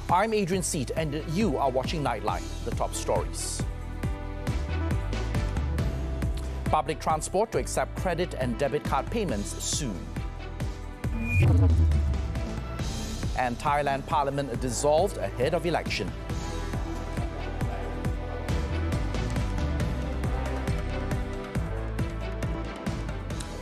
I'm Adrian Seet, and you are watching Nightline, the top stories. Public transport to accept credit and debit card payments soon. And Thailand Parliament dissolved ahead of election.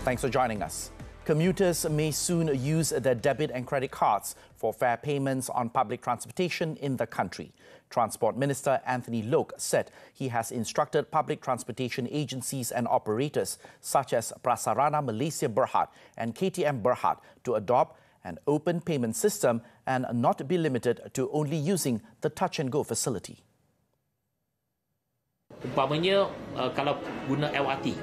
Thanks for joining us. Commuters may soon use their debit and credit cards for fare payments on public transportation in the country. Transport Minister Anthony Loke said he has instructed public transportation agencies and operators such as Prasarana Malaysia Berhad and KTM Berhad to adopt an open payment system and not be limited to only using the touch-and-go facility. Umpamanya kalau guna LRT,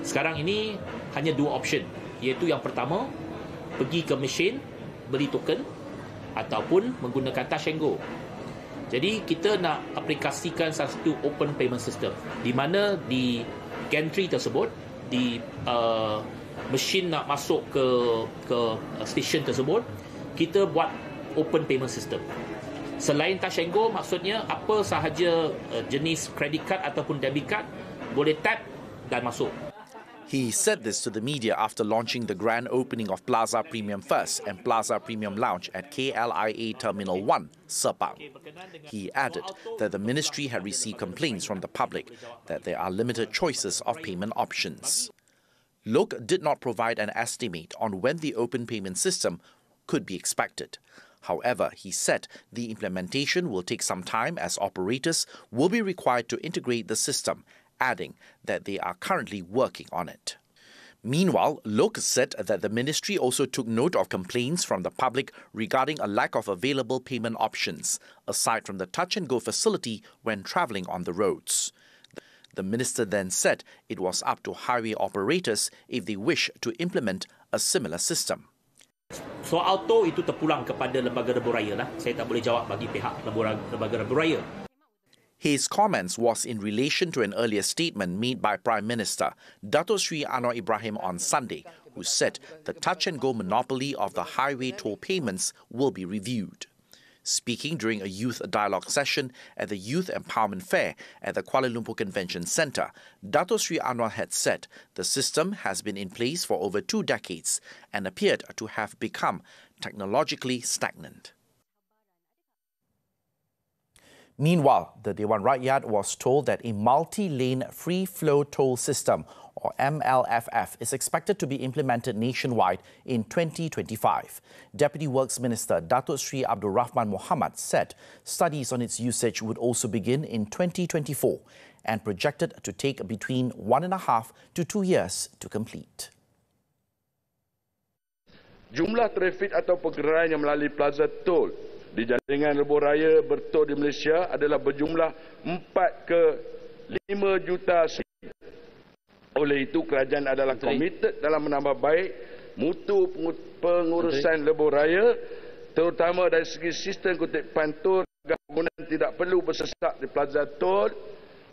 sekarang ini hanya dua option, iaitu yang pertama, pergi ke mesin, beli token ataupun menggunakan touch and go. Jadi kita nak aplikasikan satu open payment system di mana di gantry tersebut, di mesin nak masuk ke stesen tersebut, kita buat open payment system. Selain touch and go, maksudnya apa sahaja jenis credit card ataupun debit card boleh tap dan masuk. He said this to the media after launching the grand opening of Plaza Premium First and Plaza Premium Lounge at KLIA Terminal 1, Sepang. He added that the ministry had received complaints from the public that there are limited choices of payment options. Loke did not provide an estimate on when the open payment system could be expected. However, he said the implementation will take some time as operators will be required to integrate the system, adding that they are currently working on it. Meanwhile, Loke said that the ministry also took note of complaints from the public regarding a lack of available payment options, aside from the touch-and-go facility when travelling on the roads. The minister then said it was up to highway operators if they wish to implement a similar system. Soal tol itu terpulang kepada lembaga lebuh raya lah. Saya tak boleh jawab bagi pihak lembaga lebuh raya. His comments was in relation to an earlier statement made by Prime Minister Dato Sri Anwar Ibrahim on Sunday, who said the touch-and-go monopoly of the highway toll payments will be reviewed. Speaking during a youth dialogue session at the Youth Empowerment Fair at the Kuala Lumpur Convention Centre, Dato Sri Anwar had said the system has been in place for over 2 decades and appeared to have become technologically stagnant. Meanwhile, the Dewan Rakyat was told that a multi-lane free-flow toll system, or MLFF, is expected to be implemented nationwide in 2025. Deputy Works Minister Dato Sri Abdul Rahman Mohamad said studies on its usage would also begin in 2024 and projected to take between 1.5 to 2 years to complete. Jumlah trafik atau pergerakan yang melalui plaza tol di jaringan lebuh raya bertol di Malaysia adalah berjumlah 4 ke 5 juta. Oleh itu, kerajaan adalah komited dalam menambah baik mutu pengurusan lebuh raya, terutama dari segi sistem kutipan tol agar pengguna tidak perlu bersesak di plaza tol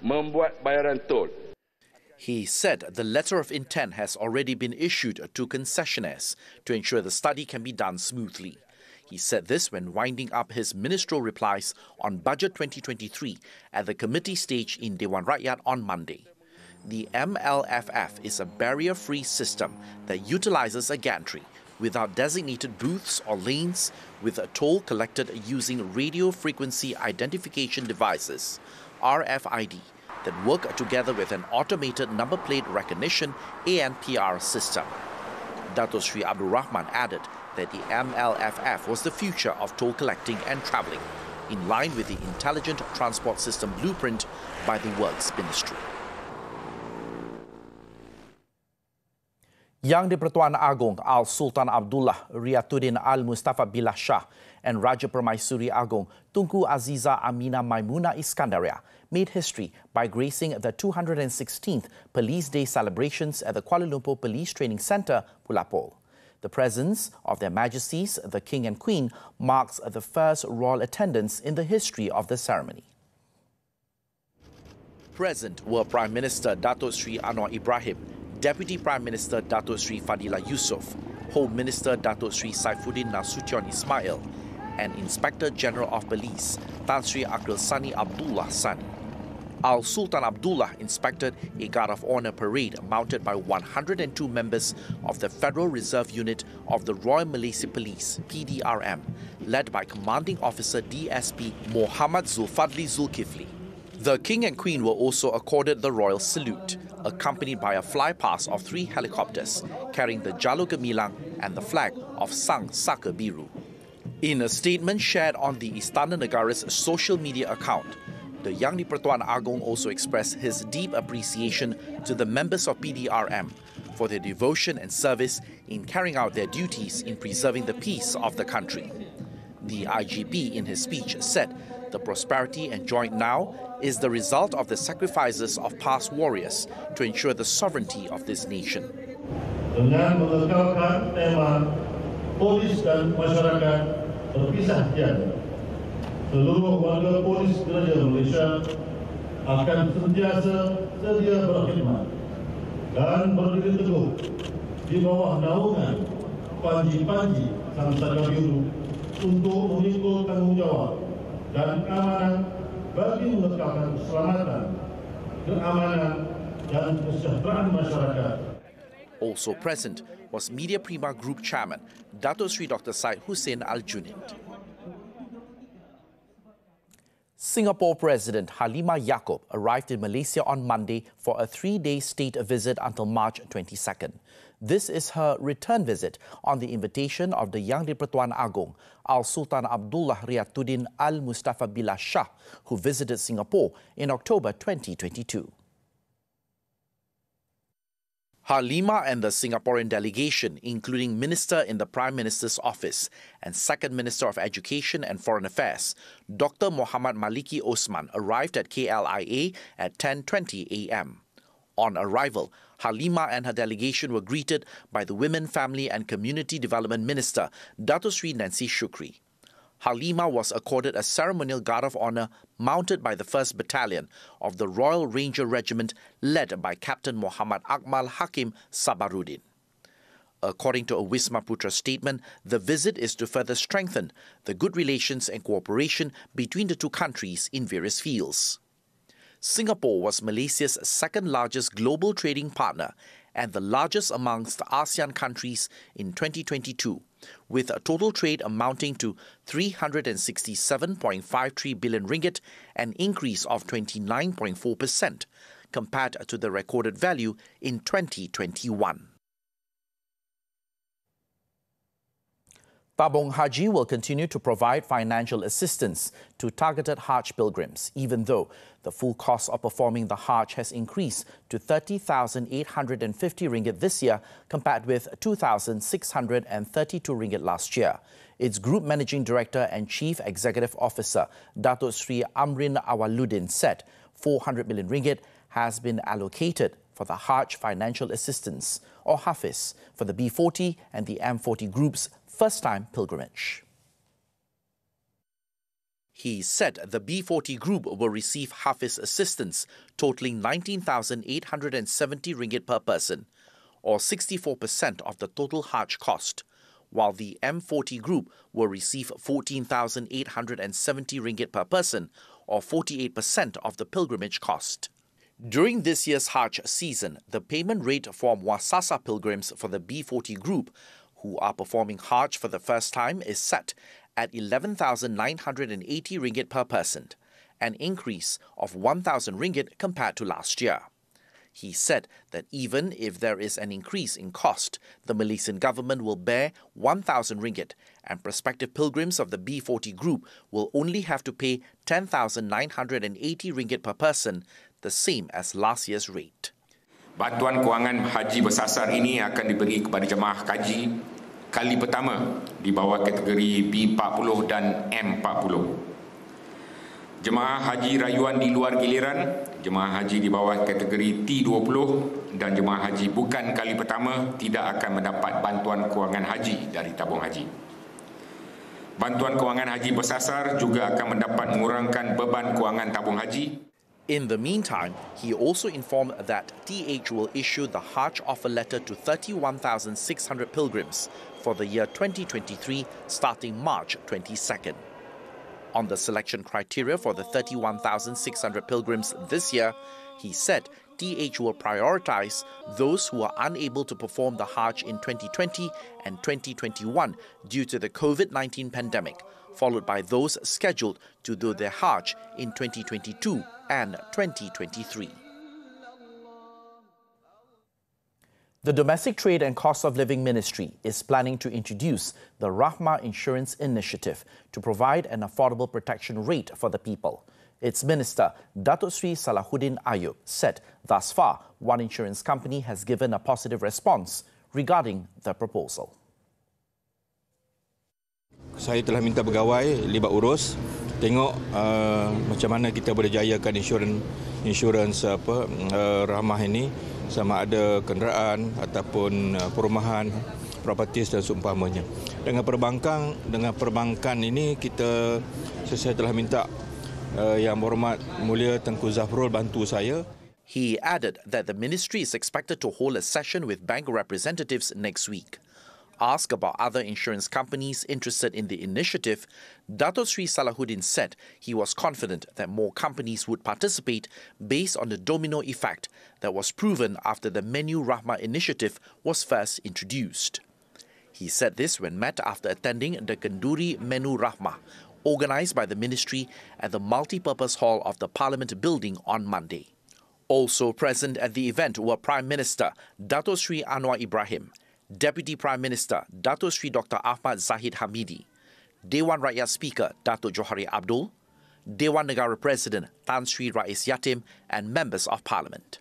membuat bayaran tol. He said the letter of intent has already been issued to concessionaires to ensure the study can be done smoothly. He said this when winding up his ministerial replies on Budget 2023 at the committee stage in Dewan Rakyat on Monday. The MLFF is a barrier-free system that utilizes a gantry without designated booths or lanes, with a toll collected using radio frequency identification devices, RFID, that work together with an automated number plate recognition ANPR system. Dato Sri Abdul Rahman added that the MLFF was the future of toll collecting and travelling, in line with the Intelligent Transport System blueprint by the Works Ministry. Yang di-Pertuan Agong Al-Sultan Abdullah Riyatuddin Al-Mustafa Billah Shah and Raja Permaisuri Agong Tunku Aziza Amina Maimuna Iskandaria made history by gracing the 216th Police Day celebrations at the Kuala Lumpur Police Training Centre, Pulapol. The presence of Their Majesties, the King and Queen, marks the first royal attendance in the history of the ceremony. Present were Prime Minister Dato Sri Anwar Ibrahim, Deputy Prime Minister Dato Sri Fadila Yusof, Home Minister Dato Sri Saifuddin Nasution Ismail, and Inspector General of Police, Tan Sri Akil Sani Abdullah Sani. Al Sultan Abdullah inspected a Guard of Honor parade mounted by 102 members of the Federal Reserve Unit of the Royal Malaysia Police, PDRM, led by Commanding Officer DSP Muhammad Zulfadli Zulkifli. The King and Queen were also accorded the Royal Salute, accompanied by a flypast of 3 helicopters carrying the Jalur Gemilang and the flag of Sang Saka Biru. In a statement shared on the Istana Negara's social media account, the Yang di-Pertuan Agong also expressed his deep appreciation to the members of PDRM for their devotion and service in carrying out their duties in preserving the peace of the country. The IGP in his speech said the prosperity enjoyed now is the result of the sacrifices of past warriors to ensure the sovereignty of this nation. Dengan mengekalkan tema polis dan masyarakat berpisah tiada, seluruh warga polis Kerajaan Malaysia akan sentiasa sedia berkhidmat dan berdiri teguh di bawah naungan panji-panji Sang Saka Biru untuk memikul tanggungjawab dan keamanan bagi mengekalkan keselamatan, keamanan dan kesejahteraan masyarakat. Also present was Media Prima Group Chairman Dato Sri Dr. Syed Hussein Al-Junaid. Singapore President Halimah Yacob arrived in Malaysia on Monday for a 3-day state visit until March 22nd. This is her return visit on the invitation of the Yang di-Pertuan Agong, Al Sultan Abdullah Riyatuddin Al Mustafa Billah Shah, who visited Singapore in October 2022. Halimah and the Singaporean delegation, including Minister in the Prime Minister's Office and Second Minister of Education and Foreign Affairs, Dr. Muhammad Maliki Osman, arrived at KLIA at 10:20 a.m. On arrival, Halimah and her delegation were greeted by the Women, Family and Community Development Minister, Dato Sri Nancy Shukri. Halimah was accorded a ceremonial Guard of Honor mounted by the 1st Battalion of the Royal Ranger Regiment led by Captain Muhammad Akmal Hakim Sabaruddin. According to a Wisma Putra statement, the visit is to further strengthen the good relations and cooperation between the two countries in various fields. Singapore was Malaysia's second-largest global trading partner and the largest amongst ASEAN countries in 2022, with a total trade amounting to 367.53 billion ringgit, an increase of 29.4% compared to the recorded value in 2021. Tabung Haji will continue to provide financial assistance to targeted Hajj pilgrims, even though the full cost of performing the Hajj has increased to 30,850 ringgit this year compared with 2,632 ringgit last year. Its Group Managing Director and Chief Executive Officer, Dato Sri Amrin Awaluddin, said 400 million ringgit has been allocated for the Hajj Financial Assistance, or Hafiz, for the B40 and the M40 groups' first-time pilgrimage. He said the B40 group will receive Hafiz assistance totaling 19,870 ringgit per person, or 64% of the total Hajj cost, while the M40 group will receive 14,870 ringgit per person, or 48% of the pilgrimage cost. During this year's Hajj season, the payment rate for Muassasa pilgrims for the B40 group who are performing Hajj for the first time is set at 11,980 ringgit per person, an increase of 1,000 ringgit compared to last year. He said that even if there is an increase in cost, the Malaysian government will bear 1,000 ringgit and prospective pilgrims of the B40 group will only have to pay 10,980 ringgit per person, the same as last year's rate. Bantuan kewangan haji bersasar ini akan diberi kepada jemaah haji kali pertama di bawah kategori B40 dan M40. Jemaah haji rayuan di luar giliran, jemaah haji di bawah kategori T20 dan jemaah haji bukan kali pertama tidak akan mendapat bantuan kewangan haji dari tabung haji. Bantuan kewangan haji bersasar juga akan mendapat mengurangkan beban kewangan tabung haji. In the meantime, he also informed that TH will issue the Hajj offer letter to 31,600 pilgrims for the year 2023 starting March 22nd. On the selection criteria for the 31,600 pilgrims this year, he said TH will prioritize those who are unable to perform the Hajj in 2020 and 2021 due to the COVID-19 pandemic, followed by those scheduled to do their Hajj in 2022 and 2023. The Domestic Trade and Cost of Living Ministry is planning to introduce the RAHMA Insurance initiative to provide an affordable protection rate for the people. Its Minister, Datuk Sri Salahuddin Ayub, said thus far one insurance company has given a positive response regarding the proposal. Saya telah minta pegawai libat urus tengok macam mana kita boleh jayakan insurans RAHMA ini, sama ada kenderaan ataupun perumahan, properties dan seumpamanya. Dengan perbankan ini saya telah minta Yang Berhormat Mulia Tengku Zafrul bantu saya. He added that the ministry is expected to hold a session with bank representatives next week. Asked about other insurance companies interested in the initiative, Datuk Sri Salahuddin said he was confident that more companies would participate based on the domino effect that was proven after the Menu RAHMA initiative was first introduced. He said this when met after attending the Kenduri Menu RAHMA, organised by the ministry at the multi-purpose hall of the Parliament building on Monday. Also present at the event were Prime Minister Datuk Sri Anwar Ibrahim, Deputy Prime Minister Datuk Sri Dr. Ahmad Zahid Hamidi, Dewan Rakyat Speaker Datuk Johari Abdul, Dewan Negara President Tan Sri Rais Yatim and Members of Parliament.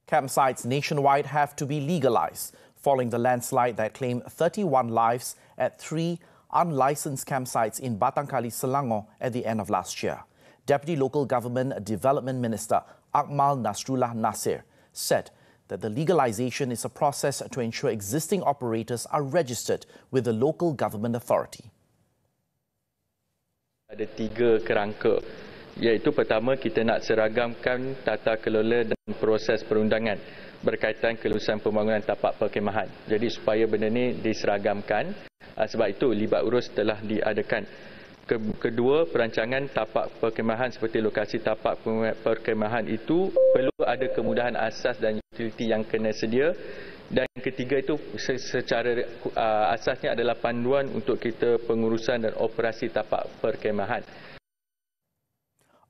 Campsites nationwide have to be legalised following the landslide that claimed 31 lives at 3 unlicensed campsites in Batangkali, Selangor at the end of last year. Deputy Local Government Development Minister Akmal Nasrullah Nasir said that the legalization is a process to ensure existing operators are registered with the local government authority. Ada 3 kerangka, iaitu pertama kita nak seragamkan tata kelola dan proses perundangan berkaitan kelulusan pembangunan tapak perkhemahan. Jadi supaya benda ini diseragamkan, sebab itu libat urus telah diadakan. Kedua, perancangan tapak perkhemahan seperti lokasi tapak perkhemahan itu perlu ada kemudahan asas dan utiliti yang kena sedia. Dan ketiga itu secara asasnya adalah panduan untuk kita pengurusan dan operasi tapak perkhemahan.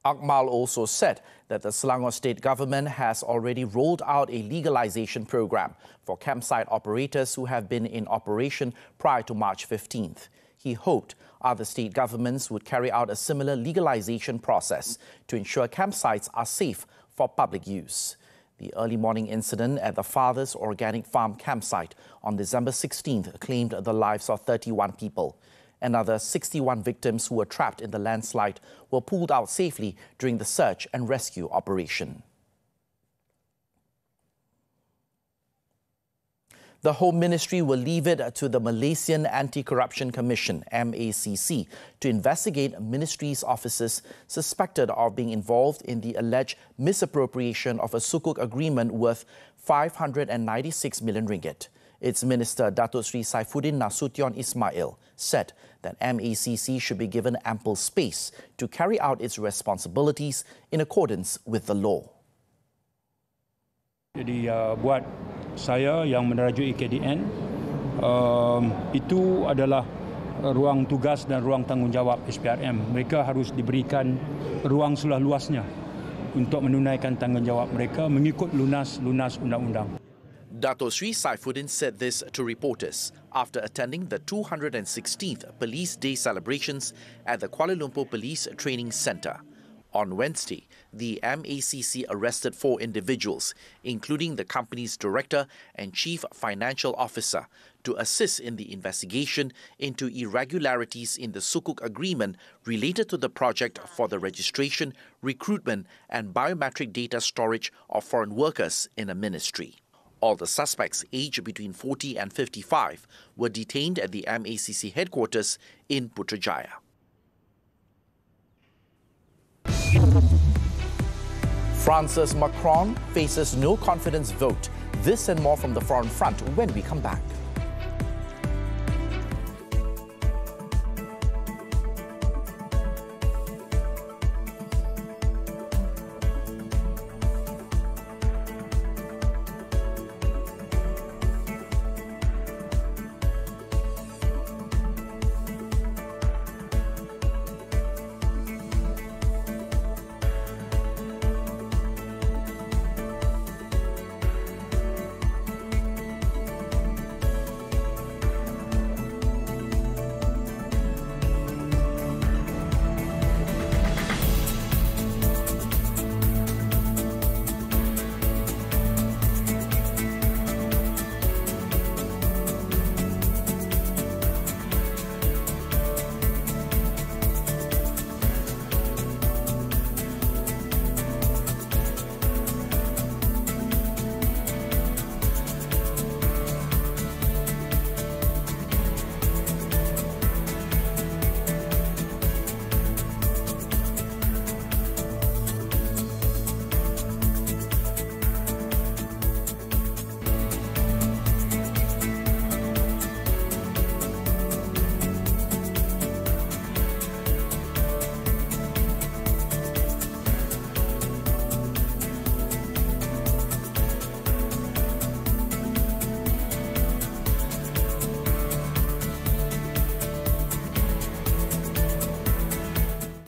Akmal also said that the Selangor state government has already rolled out a legalization program for campsite operators who have been in operation prior to March 15th. He hoped other state governments would carry out a similar legalization process to ensure campsites are safe for public use. The early morning incident at the Father's Organic Farm campsite on December 16th claimed the lives of 31 people. Another 61 victims who were trapped in the landslide were pulled out safely during the search and rescue operation. The Home Ministry will leave it to the Malaysian Anti-Corruption Commission, MACC, to investigate ministry's officers suspected of being involved in the alleged misappropriation of a sukuk agreement worth 596 million ringgit. Its Minister Datuk Sri Saifuddin Nasution Ismail said that MACC should be given ample space to carry out its responsibilities in accordance with the law. Jadi buat saya yang menerajui KDN, itu adalah ruang tugas dan ruang tanggungjawab SPRM. Mereka harus diberikan ruang seluas-luasnya untuk menunaikan tanggungjawab mereka mengikut lunas undang-undang. Datuk Sri Saifuddin said this to reporters after attending the 216th Police Day celebrations at the Kuala Lumpur Police Training Centre. On Wednesday, the MACC arrested 4 individuals, including the company's director and chief financial officer, to assist in the investigation into irregularities in the sukuk agreement related to the project for the registration, recruitment and biometric data storage of foreign workers in a ministry. All the suspects, aged between 40 and 55, were detained at the MACC headquarters in Putrajaya. France's Macron faces no confidence vote This and more from the foreign front when we come back.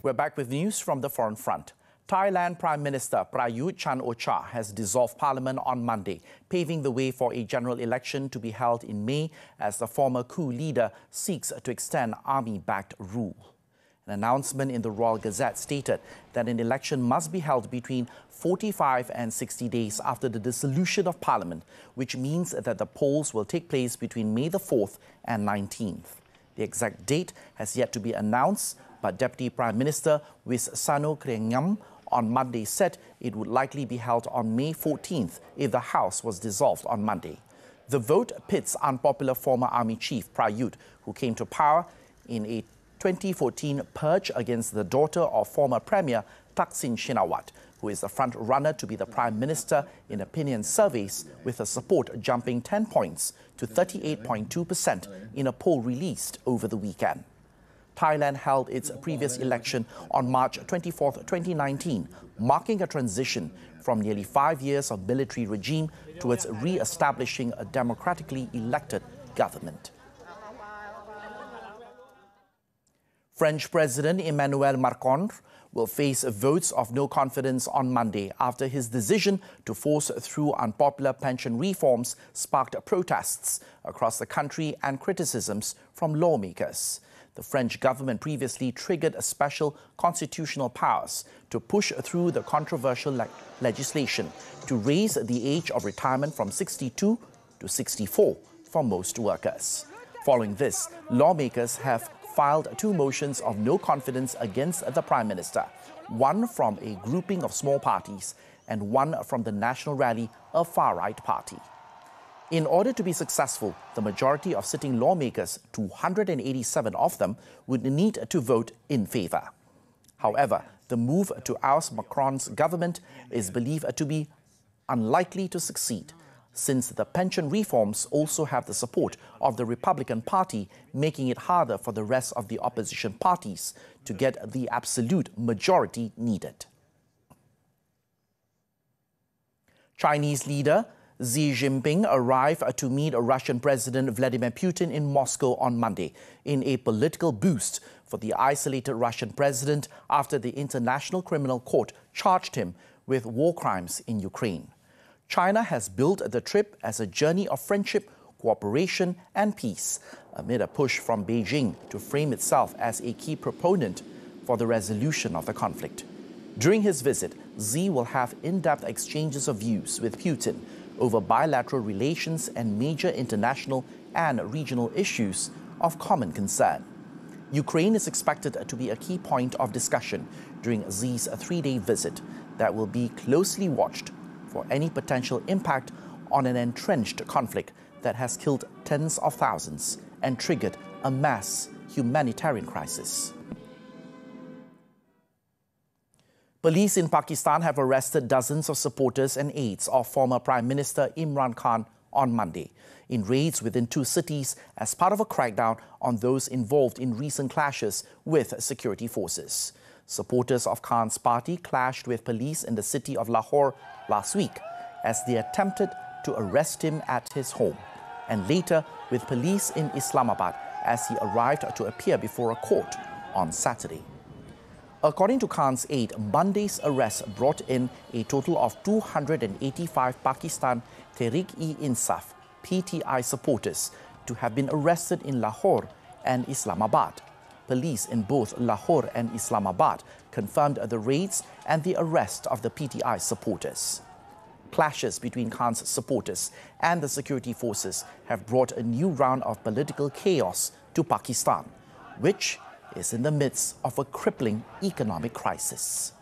We're back with news from the foreign front. Thailand Prime Minister Prayut Chan-o-cha has dissolved parliament on Monday, paving the way for a general election to be held in May as the former coup leader seeks to extend army-backed rule. An announcement in the Royal Gazette stated that an election must be held between 45 and 60 days after the dissolution of parliament, which means that the polls will take place between May the 4th and 19th. The exact date has yet to be announced, but Deputy Prime Minister Wisanu Krenyam on Monday said it would likely be held on May 14th if the House was dissolved on Monday. The vote pits unpopular former Army Chief Prayut, who came to power in a 2014 purge against the daughter of former Premier Thaksin Shinawatra, who is the front runner to be the Prime Minister in opinion surveys, with her support jumping 10 points to 38.2% in a poll released over the weekend. Thailand held its previous election on March 24, 2019, marking a transition from nearly 5 years of military regime towards re-establishing a democratically elected government. French President Emmanuel Macron will face votes of no confidence on Monday after his decision to force through unpopular pension reforms sparked protests across the country and criticisms from lawmakers. The French government previously triggered special constitutional powers to push through the controversial legislation to raise the age of retirement from 62 to 64 for most workers. Following this, lawmakers have filed 2 motions of no confidence against the Prime Minister, one from a grouping of small parties and one from the National Rally, a far-right party. In order to be successful, the majority of sitting lawmakers, 287 of them, would need to vote in favour. However, the move to oust Macron's government is believed to be unlikely to succeed, since the pension reforms also have the support of the Republican Party, making it harder for the rest of the opposition parties to get the absolute majority needed. Chinese leader Xi Jinping arrived to meet Russian President Vladimir Putin in Moscow on Monday in a political boost for the isolated Russian president after the International Criminal Court charged him with war crimes in Ukraine. China has billed the trip as a journey of friendship, cooperation and peace, amid a push from Beijing to frame itself as a key proponent for the resolution of the conflict. During his visit, Xi will have in-depth exchanges of views with Putin over bilateral relations and major international and regional issues of common concern. Ukraine is expected to be a key point of discussion during Xi's 3-day visit that will be closely watched for any potential impact on an entrenched conflict that has killed tens of thousands and triggered a mass humanitarian crisis. Police in Pakistan have arrested dozens of supporters and aides of former Prime Minister Imran Khan on Monday in raids within 2 cities as part of a crackdown on those involved in recent clashes with security forces. Supporters of Khan's party clashed with police in the city of Lahore last week as they attempted to arrest him at his home, and later with police in Islamabad as he arrived to appear before a court on Saturday. According to Khan's aide, Monday's arrest brought in a total of 285 Pakistan Tehreek-e-Insaf (PTI) supporters to have been arrested in Lahore and Islamabad. Police in both Lahore and Islamabad confirmed the raids and the arrest of the PTI supporters. Clashes between Khan's supporters and the security forces have brought a new round of political chaos to Pakistan, which is in the midst of a crippling economic crisis.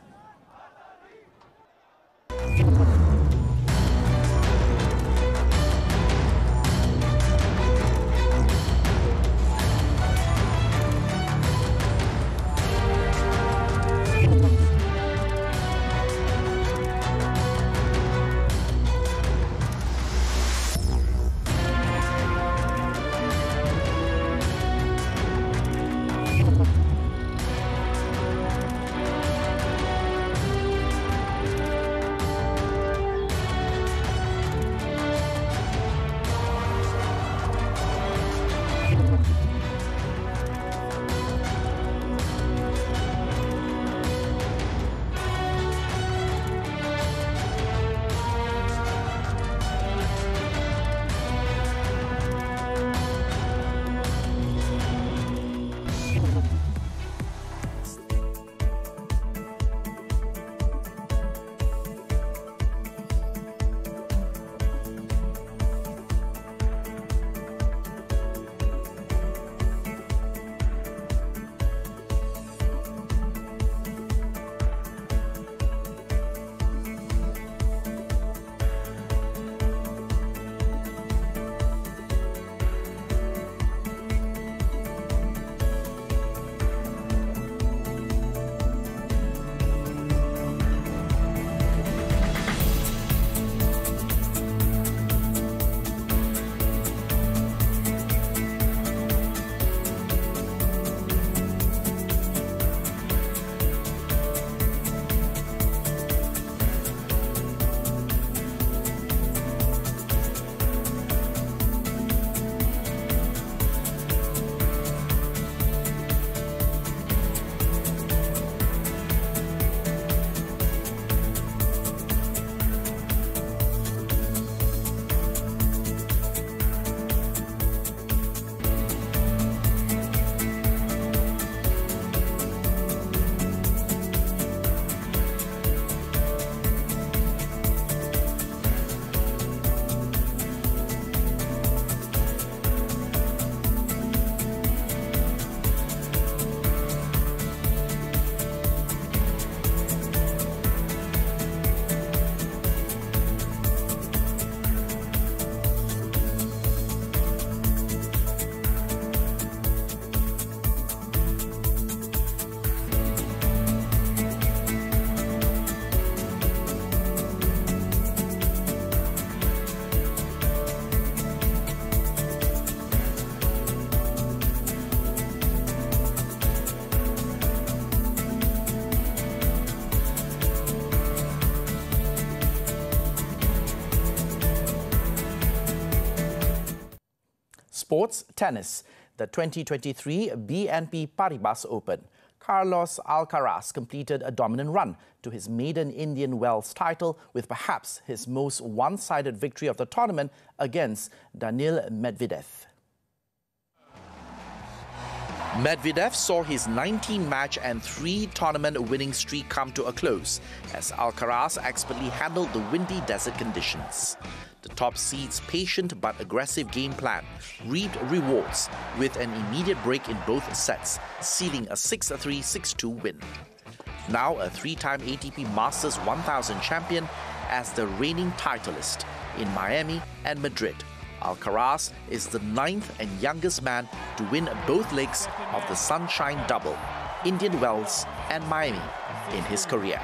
Sports tennis, the 2023 BNP Paribas Open. Carlos Alcaraz completed a dominant run to his maiden Indian Wells title with perhaps his most one-sided victory of the tournament against Daniil Medvedev. Medvedev saw his 19-match and 3-tournament winning streak come to a close as Alcaraz expertly handled the windy desert conditions. The top seed's patient but aggressive game plan reaped rewards with an immediate break in both sets, sealing a 6-3, 6-2 win. Now a 3-time ATP Masters 1000 champion as the reigning titleist in Miami and Madrid, Alcaraz is the 9th and youngest man to win both legs of the Sunshine Double, Indian Wells and Miami, in his career.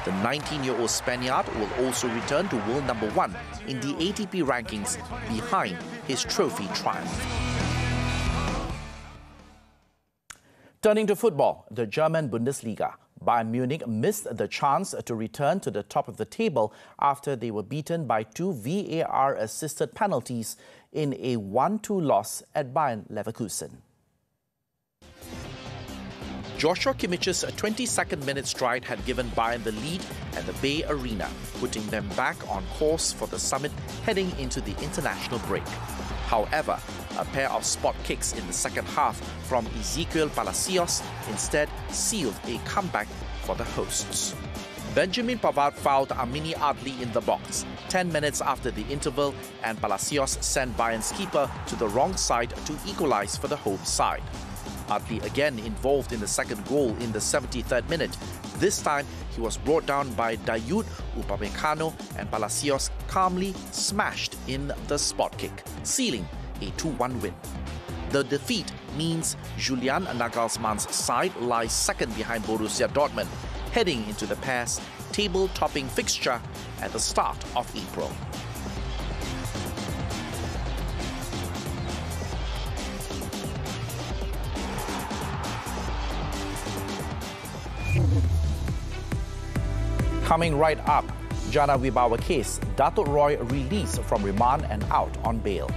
The 19-year-old Spaniard will also return to world number 1 in the ATP rankings behind his trophy triumph. Turning to football, the German Bundesliga. Bayern Munich missed the chance to return to the top of the table after they were beaten by 2 VAR-assisted penalties in a 1-2 loss at Bayern Leverkusen. Joshua Kimmich's 22nd minute stride had given Bayern the lead at the Bay Arena, putting them back on course for the summit heading into the international break. However, a pair of spot kicks in the second half from Ezequiel Palacios instead sealed a comeback for the hosts. Benjamin Pavard fouled Amini Adli in the box 10 minutes after the interval, and Palacios sent Bayern's keeper to the wrong side to equalize for the home side. Adli again involved in the second goal in the 73rd minute. This time, he was brought down by Dayot Upamecano, and Palacios calmly smashed in the spot kick, sealing a 2-1 win. The defeat means Julian Nagelsmann's side lies second behind Borussia Dortmund, heading into the pair's table-topping fixture at the start of April. Coming right up, Jana Wibawa case, Datuk Roy released from remand and out on bail.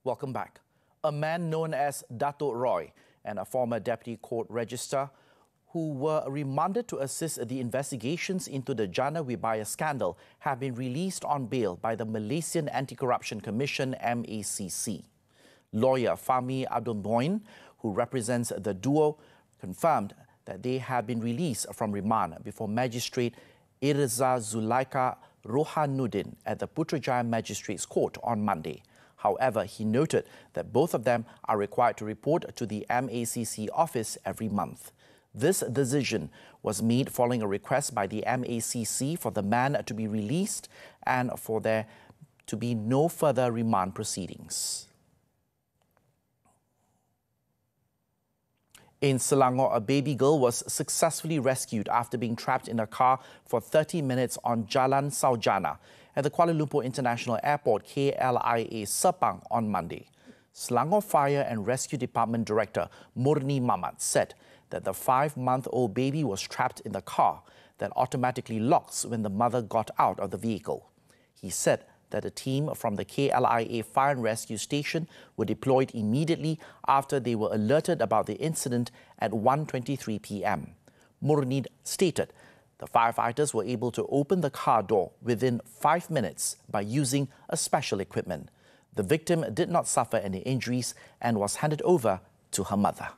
Welcome back. A man known as Datuk Roy and a former deputy court registrar who were remanded to assist the investigations into the Jana Wibaya scandal have been released on bail by the Malaysian Anti-Corruption Commission MACC. Lawyer Fahmi Abdul Moin, who represents the duo, confirmed that they have been released from remand before Magistrate Irza Zulaika Rohanuddin at the Putrajaya Magistrates Court on Monday. However, he noted that both of them are required to report to the MACC office every month. This decision was made following a request by the MACC for the man to be released and for there to be no further remand proceedings. In Selangor, a baby girl was successfully rescued after being trapped in a car for 30 minutes on Jalan Saujana at the Kuala Lumpur International Airport KLIA Sepang on Monday. Selangor Fire and Rescue Department Director Murni Mamat said that the 5-month-old baby was trapped in the car that automatically locks when the mother got out of the vehicle. He said that a team from the KLIA Fire and Rescue Station were deployed immediately after they were alerted about the incident at 1:23 p.m. Murni stated the firefighters were able to open the car door within 5 minutes by using a special equipment. The victim did not suffer any injuries and was handed over to her mother.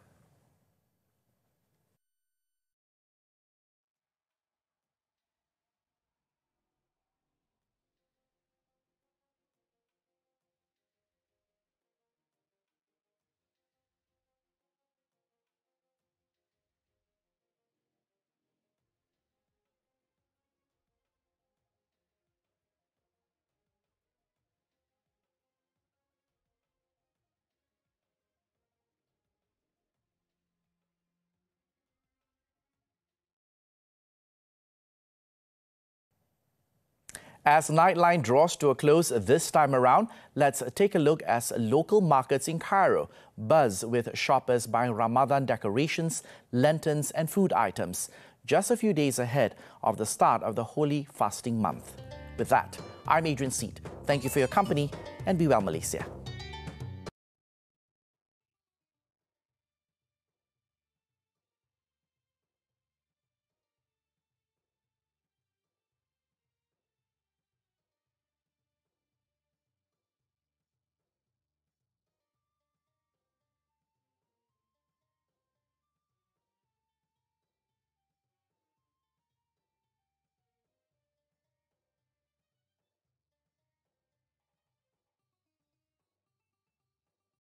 As Nightline draws to a close this time around, let's take a look as local markets in Cairo buzz with shoppers buying Ramadan decorations, lanterns and food items, just a few days ahead of the start of the holy fasting month. With that, I'm Adrian Seet. Thank you for your company and be well, Malaysia.